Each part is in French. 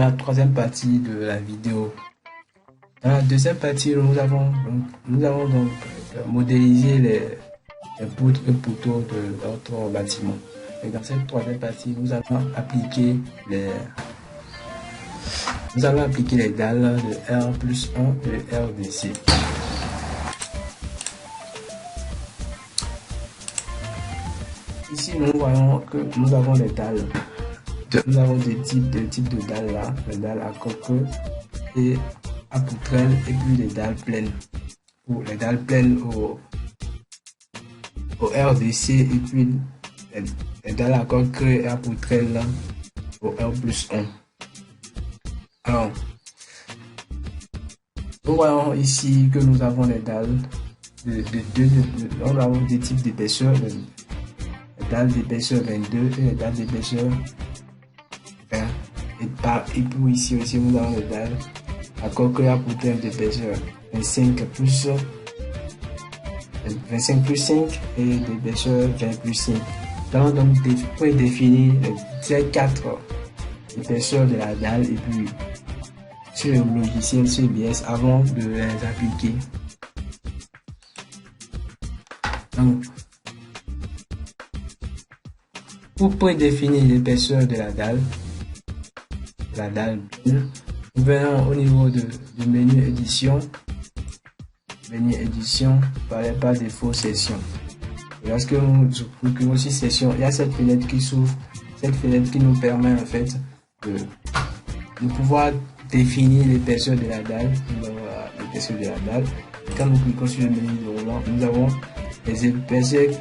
la troisième partie de la vidéo. Dans la deuxième partie, nous avons donc modélisé les poutres et poteaux de notre bâtiment. Et dans cette troisième partie, nous allons appliquer les dalles de R+1 et RDC. Ici, nous voyons que nous avons les dalles. Nous avons des types de dalles là, les dalles à coque et à poutrelle, et puis les dalles pleines. Pour les dalles pleines au RDC, et puis les dalles à coque et à poutrelle là, au R+1. Alors, nous voyons ici que nous avons les dalles nous avons des types d'épaisseur, les dalles d'épaisseur 22 et les dalles d'épaisseur 20. Et puis ici aussi nous avons les dalles à coque et à poutrelle d'épaisseur 25 plus 5 et d'épaisseur 20 plus 5. Nous allons donc définir les 4 épaisseurs de la dalle et puis sur le logiciel CBS avant de les appliquer. Donc, pour prédéfinir l'épaisseur de la dalle pleine, nous venons au niveau du menu édition par défaut session. Et lorsque nous cliquons sur session, il y a cette fenêtre qui s'ouvre, cette fenêtre qui nous permet en fait de pouvoir définir l'épaisseur de la dalle. Et quand nous cliquons sur le menu de roulant, nous avons les épaisseurs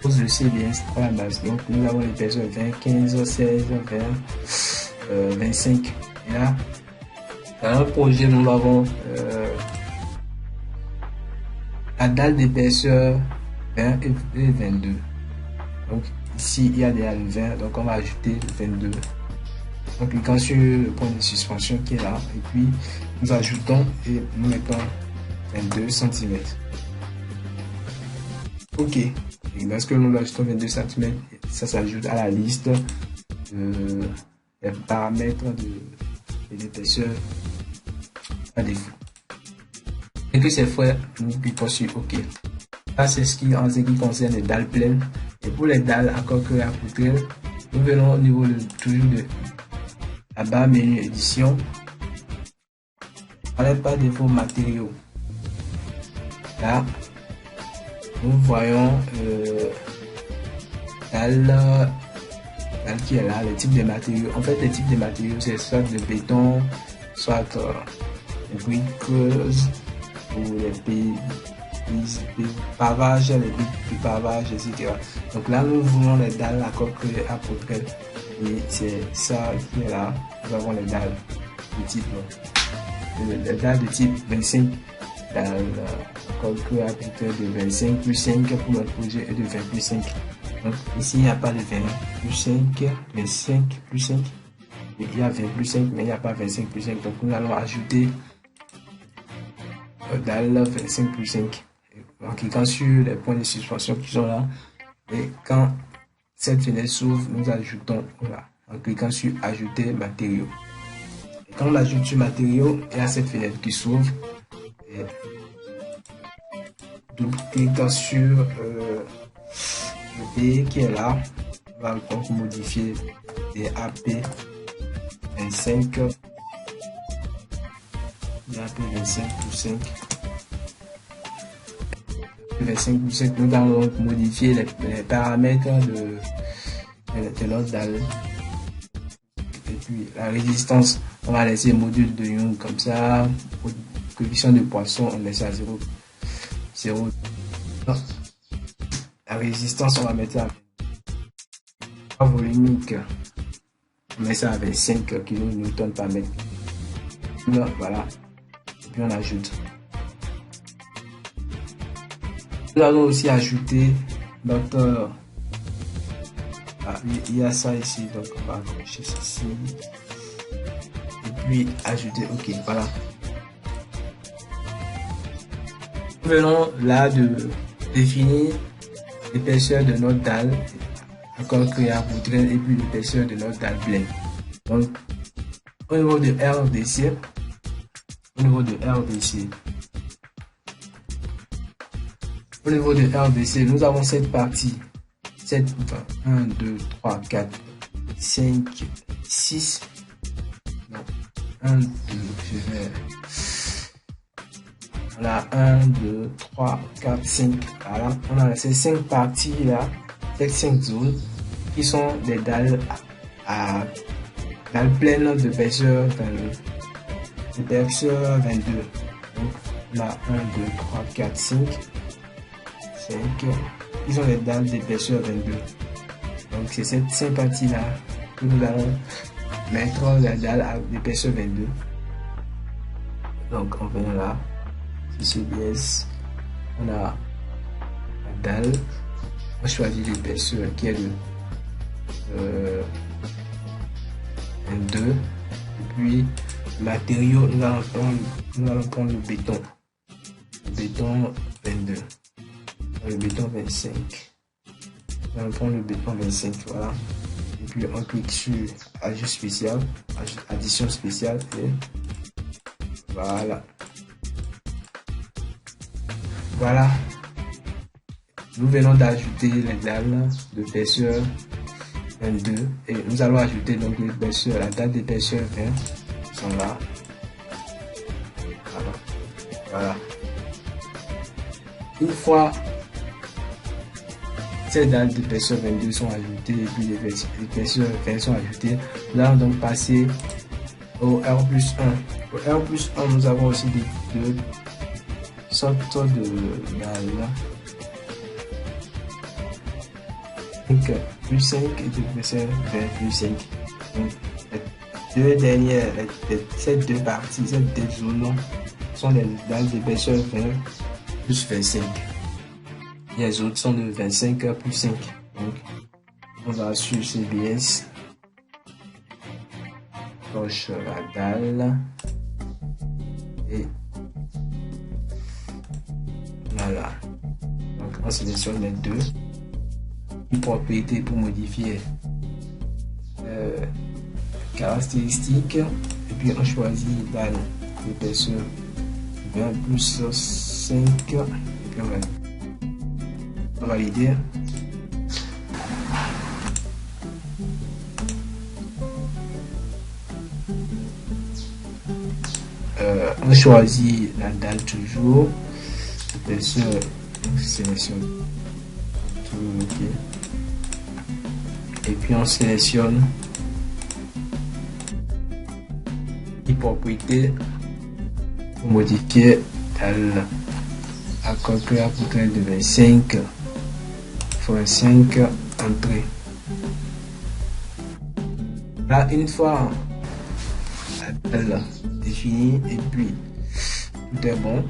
de CBS à la base. Donc nous avons l'épaisseur 20, 15, 16, 20, 25. Et là, dans notre projet, nous avons la dalle d'épaisseur 20 et 22. Donc ici, il y a déjà le 20, donc on va ajouter le 22. En cliquant sur le point de suspension qui est là, et puis nous ajoutons et nous mettons 22 cm. Ok, et lorsque nous ajoutons 22 cm, ça s'ajoute à la liste des paramètres de l'épaisseur à défaut. Et que c'est fait, nous cliquons sur OK. Ça, c'est ce qui concerne les dalles pleines. Et pour les dalles à coque et à poutrelle, nous venons au niveau toujours de la barre menu édition. Par défaut matériaux. Là, nous voyons dalle qui est là, les types de matériaux. En fait, les types de matériaux, c'est soit le béton, soit les briques creuses, ou les pavages, les briques de pavage, etc. Donc là, nous voulons les dalles à coque et à poutrelle. Et c'est ça qui est là. Nous avons les dalles de type, les dalles de type 25, dalles à coque et à poutrelle de 25 plus 5 pour notre projet et de 20 plus 5. Donc ici, il n'y a pas de 20 plus 5, 25 plus 5. Il y a 20 plus 5, mais il n'y a pas 25 plus 5. Donc nous allons ajouter dalle 25 plus 5. En cliquant sur les points de suspension qui sont là. Et quand cette fenêtre s'ouvre, nous ajoutons, voilà, en cliquant sur ajouter matériaux. Et quand on ajoute sur matériaux, il y a cette fenêtre qui s'ouvre. Et cliquant sur le B qui est là, on va donc modifier les AP 25. AP 25 plus 5. 25 plus 5, nous allons donc modifier les paramètres de notre dalle. Et puis la résistance, on va laisser le module de Young comme ça. Coefficient de poisson, on laisse à 0. La résistance, on va mettre à volumique. On met ça à 25 kN par mètre. Voilà. Et puis on ajoute. Nous allons aussi ajouter notre... il y a ça ici, donc on va accrocher ceci. Et puis ajouter OK, voilà. Nous venons là de définir l'épaisseur de notre dalle, encore créer à poutrelle, et puis l'épaisseur de notre dalle pleine. Donc Au niveau de RDC, au niveau de RDC, nous avons cette partie. 1, 2, 3, 4, 5, 6. Non, 1, 2, je vais. Voilà, 1, 2, 3, 4, 5. Voilà, on a ces 5 parties-là, ces 5 zones qui sont des dalles dalles pleines d'épaisseur 22. Donc, on a 1, 2, 3, 4, 5. Ils ont des dalles d'épaisseur 22. Donc c'est cette sympathie-là que nous allons mettre la dalle d'épaisseur 22. Donc on vient là, sur CBS, on a la dalle, on choisit l'épaisseur qui est de 22. Et puis matériau, nous allons prendre le béton. Le béton 22. Le béton 25. On va prendre le béton 25, voilà. Et puis on clique sur ajout spécial, addition spéciale et voilà. Voilà. Nous venons d'ajouter les dalles d'épaisseur 22 et nous allons ajouter donc l'épaisseur, la dalle d'épaisseur 20 sont là. Voilà. Une fois ces dalles d'épaisseur 22 sont ajoutées et puis les épaisseurs 20 sont ajoutées, nous allons donc passer au R+1. Au R+1, nous avons aussi deux sortes de dalles. 5 plus 5 et d'épaisseur 20 plus 5. Donc, les deux dernières, ces deux parties, ces deux zones sont des dalles d'épaisseur 20 plus 25. Les autres sont de 25 plus 5. Donc, on va sur CBS, coche la dalle et voilà. Donc, on sélectionne les deux. Une propriété pour modifier caractéristiques et puis on choisit dalle d'épaisseur 20 plus 5 et puis on va valider. On choisit la dalle toujours, épaisseur, sélectionne tout, ok. Et puis on sélectionne les propriétés pour modifier dalle à calculer pour traiter de 25 x 5 entrées. Là, une fois la dalle définie et puis tout est bon,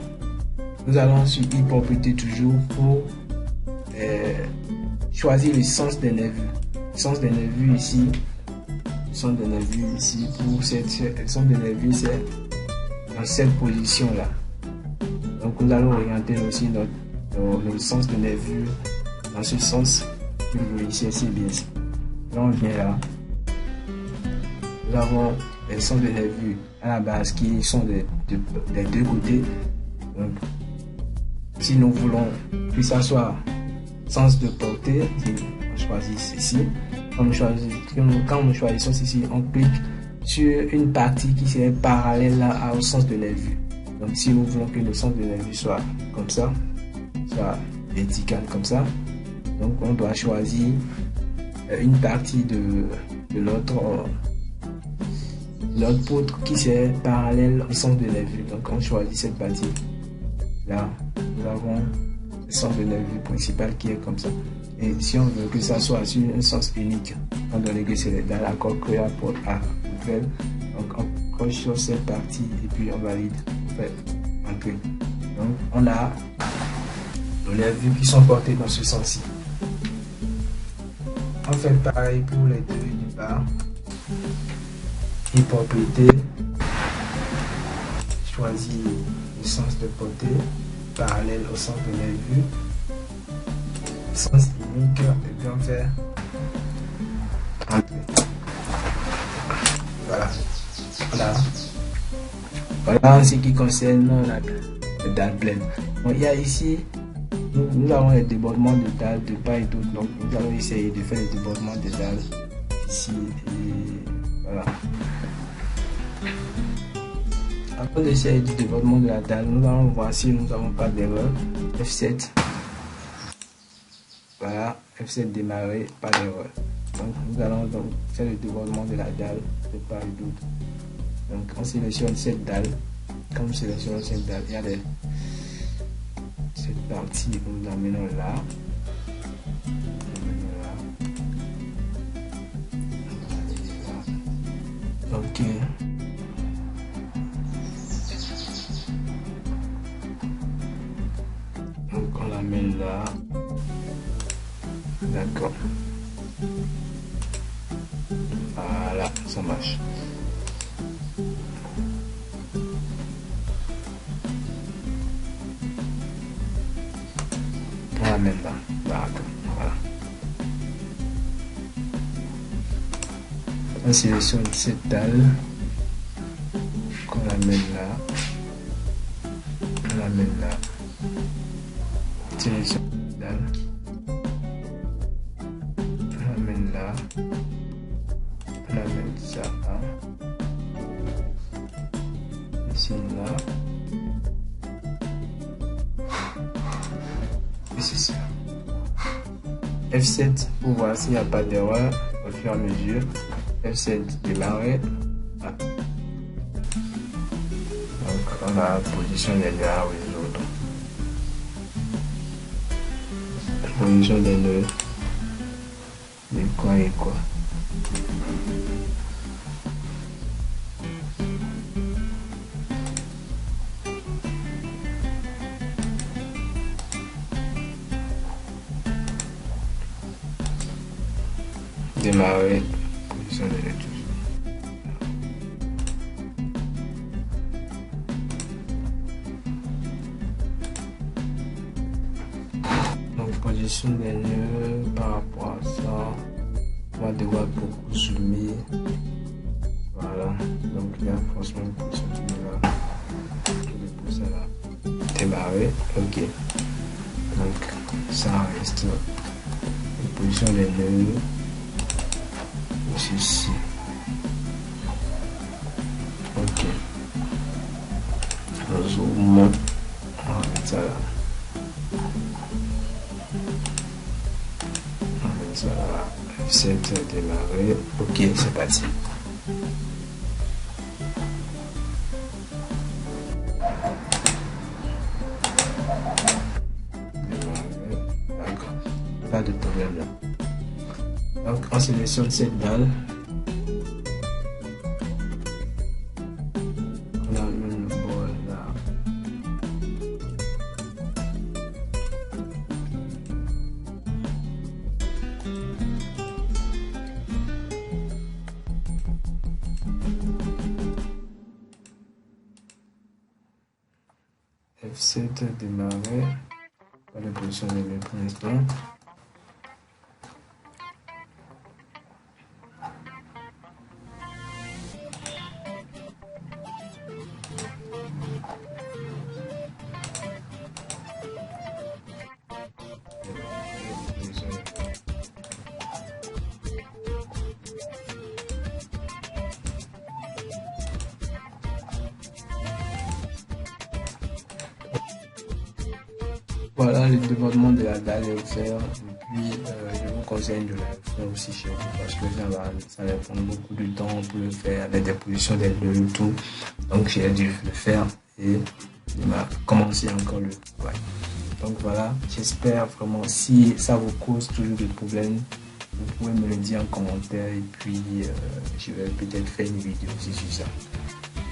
nous allons sur y propriété toujours pour choisir le sens des nervures. Le sens des nervures ici, le sens des nervures ici pour le sens des nervures c'est dans cette position là. Donc nous allons orienter aussi le sens de nervure dans ce sens que vous voyez ici CBS. Là on vient là. Nous avons les sens de nervure à la base qui sont des deux côtés. Donc si nous voulons que ça soit sens de portée, on choisit ceci. Quand nous choisissons ceci, on clique sur une partie qui serait parallèle au sens de nervure. Donc si nous voulons que le sens de nervure soit comme ça, soit vertical comme ça, donc on doit choisir une partie de notre poutre qui serait parallèle au sens de nervure. Donc on choisit cette partie. Là, nous avons le sens de nervure principal qui est comme ça. Et si on veut que ça soit sur un sens unique, étant donné que c'est dans l'accord créé pour A, donc on coche sur cette partie et puis on valide. On fait entrer. Donc on a nos nervures qui sont portées dans ce sens-ci. On fait pareil pour les deux du bas. Et propriété, choisis le sens de portée parallèle au sens de nervure, sens unique et puis on fait entrer. Voilà, on Voilà en ce qui concerne la dalle pleine. Donc, il y a ici, nous avons les débordements de dalles de part et d'autre. Donc nous allons essayer de faire les débordements de dalles ici. Et voilà. Après d'essayer du débordement de la dalle, nous allons voir si nous n'avons pas d'erreur. F7. Voilà, F7 démarrer, pas d'erreur. Donc nous allons donc faire le débordement de la dalle de part et d'autre. Donc on sélectionne cette dalle. Quand on sélectionne cette dalle, il y a cette partie que nous amenons là. Ok. Donc on l'amène là. D'accord. Voilà, ça marche. On l'amène là. D'accord. Voilà. On sélectionne cette dalle. On l'amène là. On l'amène là. Sélectionne cette dalle. On l'amène là. On amène ça là. Ici là. Et c'est ça. F7 pour voir s'il n'y a pas d'erreur au fur et à mesure. F7 démarrer. Ah. Donc on a la position des nœuds à résoudre. La position des nœuds. De quoi et quoi. Démarrer, position de l'étude. Donc position des nœuds par rapport à ça, on va devoir beaucoup zoomer. Voilà, donc il y a forcément une position de nœud là. Pour ça là. Démarrer, ok. Donc ça reste la position des nœuds. Ici. Ok. On zoom. On va mettre ça là. On va mettre ça là. F7 démarrer. Ok, c'est parti. Démarrer. D'accord. Pas de problème là. Donc on sélectionne cette dalle. On amène le bol là. F7 démarrer. Pas de position de mes pour l'instant. Voilà, le débordement de la dalle est offert. Et puis, je vous conseille de le faire aussi chez vous parce que ça va prendre beaucoup de temps pour le faire avec des positions des nœuds et tout. Donc, j'ai dû le faire et il m'a commencé encore le travail. Donc, voilà, j'espère vraiment si ça vous cause toujours des problèmes, vous pouvez me le dire en commentaire et puis je vais peut-être faire une vidéo aussi sur ça.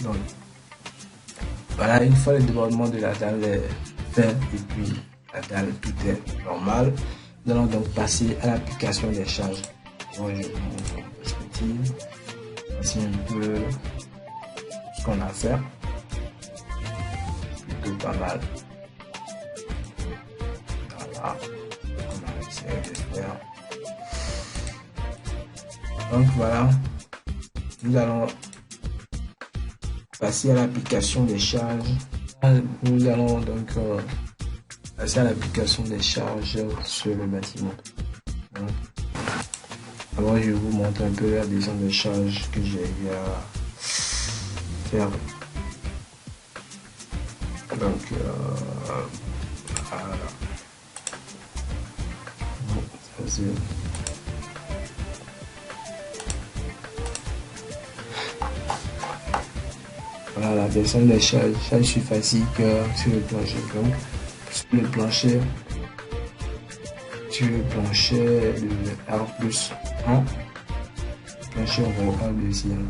Donc, voilà, une fois le débordement de la dalle est fait et puis la dalle tout est normal, nous allons donc passer à l'application des charges. Moi je vous montre en perspective. Voici un peu ce qu'on a à faire. Plutôt pas mal. Voilà, on a essayé de faire. Donc voilà, nous allons passer à l'application des charges. Nous allons donc passer à l'application des charges sur le bâtiment. Donc, alors je vous montre un peu la descente de charge que j'ai eu à faire. Donc voilà. Bon, ça c'est... Voilà la descente des charges sulfasiques sur le plancher. Donc sur le plancher de R+1. Plancher on va R ici en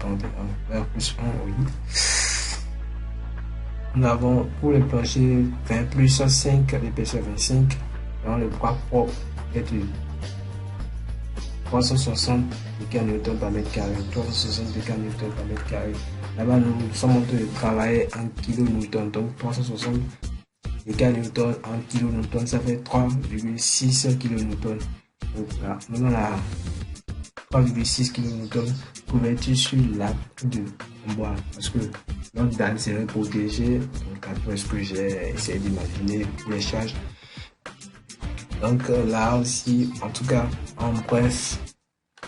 R+1, oui. Nous avons pour le plancher 20+5 l'épaisseur 25. Dans le bras propre est de 360 Newton par mètre carré. 360 Newton par mètre carré. Là-bas, nous sommes en train de travailler en kN. Donc 360 Newton en kN, ça fait 3,6 kN. Donc là, nous avons la 3,6 kN couverture sur la de bois parce que notre dalle serait protégée. Donc après ce que j'ai essayé d'imaginer pour les charges. Donc là aussi, en tout cas, en bref,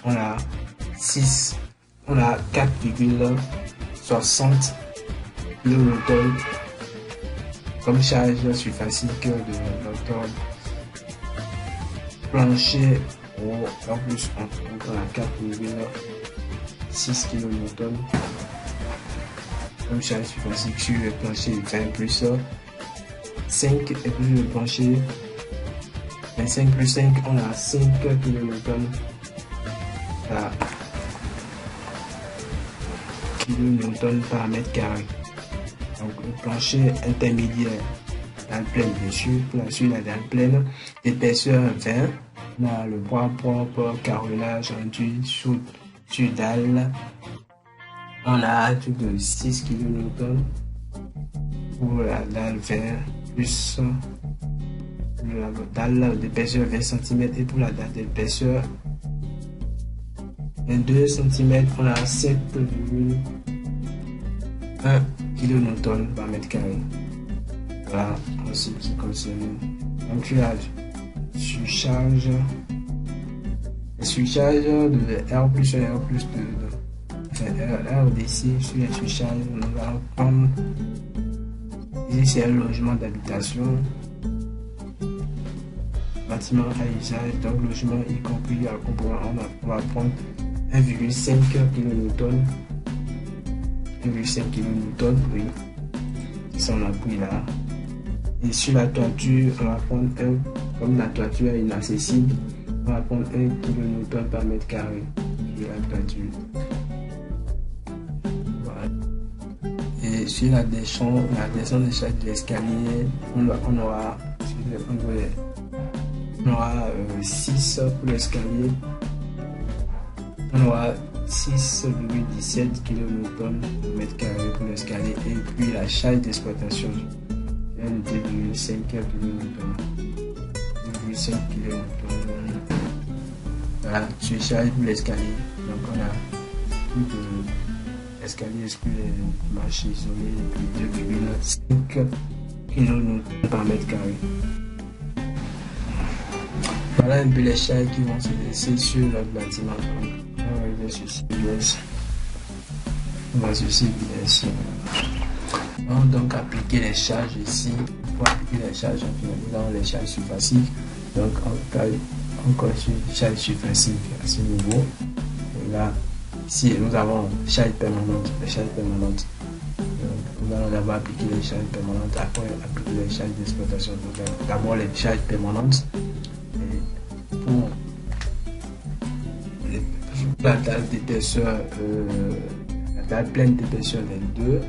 on a 4,60 kN comme charge sulfasique de notre plancher au R+1. Donc on a 4,6 kN comme charge sulfasique sur le plancher 20+5 et puis le plancher 25+5, on a 5 kN par mètre carré. Donc le plancher intermédiaire, la dalle pleine bien sûr, sur la dalle pleine, épaisseur 20, on a le bois propre, carrelage enduit sur dalle, on a un truc de 6 kN pour la dalle 20 plus la dalle d'épaisseur 20 cm et pour la dalle d'épaisseur 22 cm, on a 7,1 kN par mètre carré. Voilà en ce qui concerne l'enculage. Surcharge de R+1 R+2. Enfin, RDC sur les surcharges, nous allons prendre ici c'est un logement d'habitation. Bâtiment à usage, donc logement y compris à composant, on va prendre 1,5 kN. 1,5 kN, oui. C'est son appui là. Et sur la toiture, on va prendre comme la toiture est inaccessible, on va prendre 1 kN par mètre carré sur la toiture. Voilà. Et sur la descente de chaque escalier, on aura 6 pour l'escalier, on aura 6,17 kN par mètre carré pour l'escalier et puis la charge d'exploitation est de 2,5 kN. Voilà, surcharge pour l'escalier. Donc on a tout l'escalier exclu les marches isolées et puis 2,5 kN par mètre carré. Voilà un peu les charges qui vont se laisser sur notre bâtiment. On va arriver sur CBS. On va sur CBS. On va donc appliquer les charges ici. Pour appliquer les charges, nous avons les charges sulfasiques. Donc on taille encore sur charge sulfasique à ce niveau. Et là, ici nous avons charge permanente. Les charges permanentes. Donc, nous allons d'abord appliquer les charges permanentes, après appliquer les charges d'exploitation. D'abord les charges permanentes. Pour la dalle d'épaisseur, la dalle pleine d'épaisseur 22,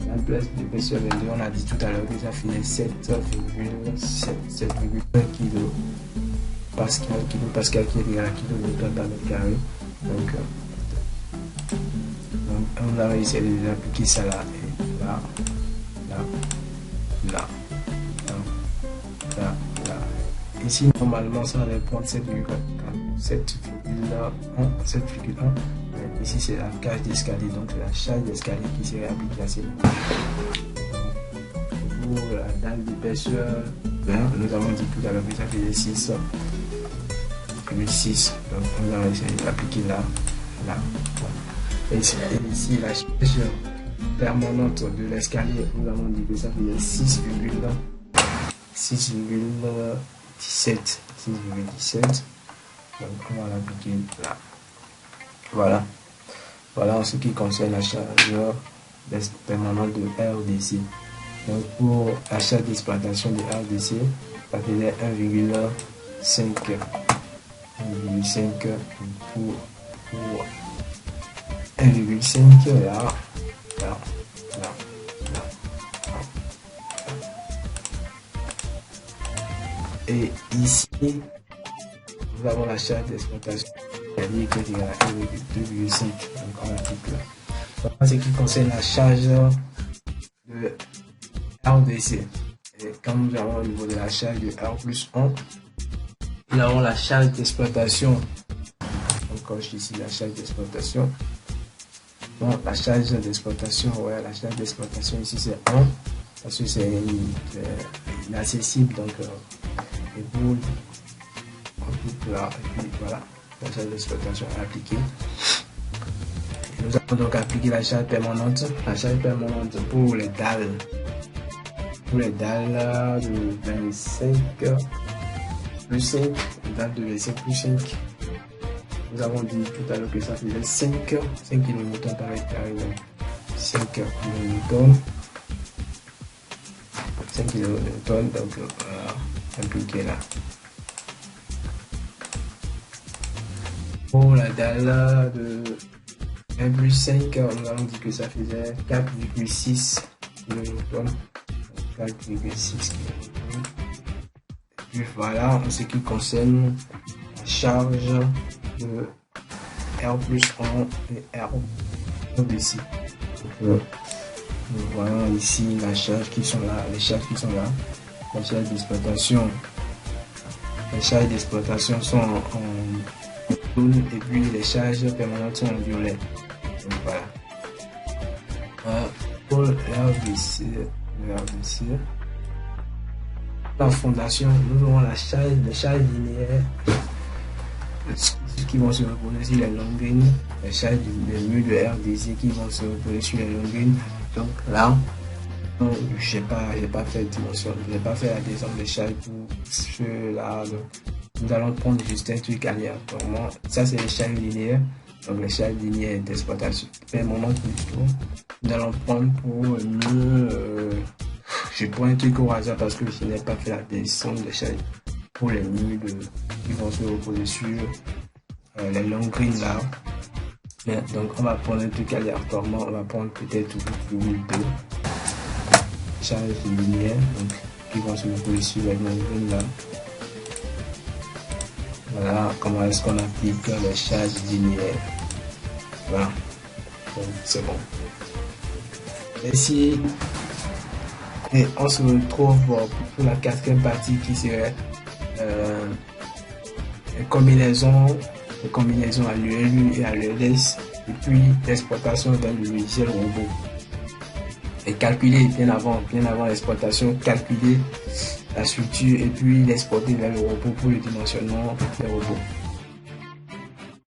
la dalle pleine d'épaisseur 22, on a dit tout à l'heure que ça fait 7,1 kg Pascal qui est égal à kN par mètre carré. Donc on va essayer d'appliquer ça là, et là, là, là, là, là, là. Ici, normalement, ça allait prendre 7,1. Mais Ici, c'est la cage d'escalier, donc c'est la charge d'escalier qui serait appliquée à ces niveaux. Pour la dalle d'épaisseur, nous avons dit tout à l'heure que ça faisait 6,6. Donc, nous allons essayer d'appliquer là. Et ici, la charge permanente de l'escalier, nous avons dit que ça faisait 6,17. Donc, on va l'appliquer là. Voilà en ce qui concerne la charge permanente de RDC. Donc, pour la charge d'exploitation de RDC, ça faisait 1,5 pour 1,5 là. Et ici, nous avons la charge d'exploitation qui est égale à 1,2,5. Donc on applique là. En ce qui concerne la charge de RDC, et quand nous avons au niveau de la charge de R plus 1, nous avons la charge d'exploitation. Encore ici la charge d'exploitation. Donc la charge d'exploitation, ouais, la charge d'exploitation ici c'est 1 parce que c'est inaccessible. Donc et vous on coupe là et puis voilà, la charge d'exploitation est appliquée. Et nous allons donc appliquer la charge permanente. La charge permanente pour les dalles. Pour les dalles de 25 plus 5, les dalles de 25 plus 5. Nous avons dit tout à l'heure que ça faisait 5 kN par mètre carré. Donc 5 kN. 5 kN, donc voilà, impliqué là. Pour la dalle de 1 plus 5, nous avons dit que ça faisait 4,6 kN. 4,6 kN. Et puis voilà, en ce qui concerne la charge de R plus 1 et R d'ici. Nous voyons ici la charge qui sont là, les charges qui sont là. La charge d'exploitation. Les charges d'exploitation sont en jaune et puis les charges permanentes sont en violet. Donc voilà. Pour le RDC, la fondation, nous aurons les charges linéaires qui vont se reposer sur les longueurs, les charges des murs de RDC qui vont se reposer sur les longueurs. Donc là, je n'ai pas fait de dimension, je n'ai pas fait la descente des charges pour ceux-là. Nous allons prendre juste un truc aléatoirement. Ça, c'est les charges linéaires. Donc les charges linéaires d'exploitation permanente plutôt. Nous allons prendre pour mieux. Je prends un truc au hasard parce que je n'ai pas fait la descente des charges pour les murs qui vont se reposer sur les longues grilles là. Mais, donc on va prendre un truc aléatoirement. On va prendre peut-être 2 charges linéaires qui vont se reposer sur les longues grilles là. Voilà comment est-ce qu'on applique les charges linéaires. Voilà, donc c'est bon. Ici, et on se retrouve pour la quatrième partie qui serait les combinaisons à l'ULU et à l'ELS, et puis l'exploitation dans le logiciel robot. Et calculer bien avant l'exploitation, calculer la structure et puis l'exporter vers le robot pour le dimensionnement des robots.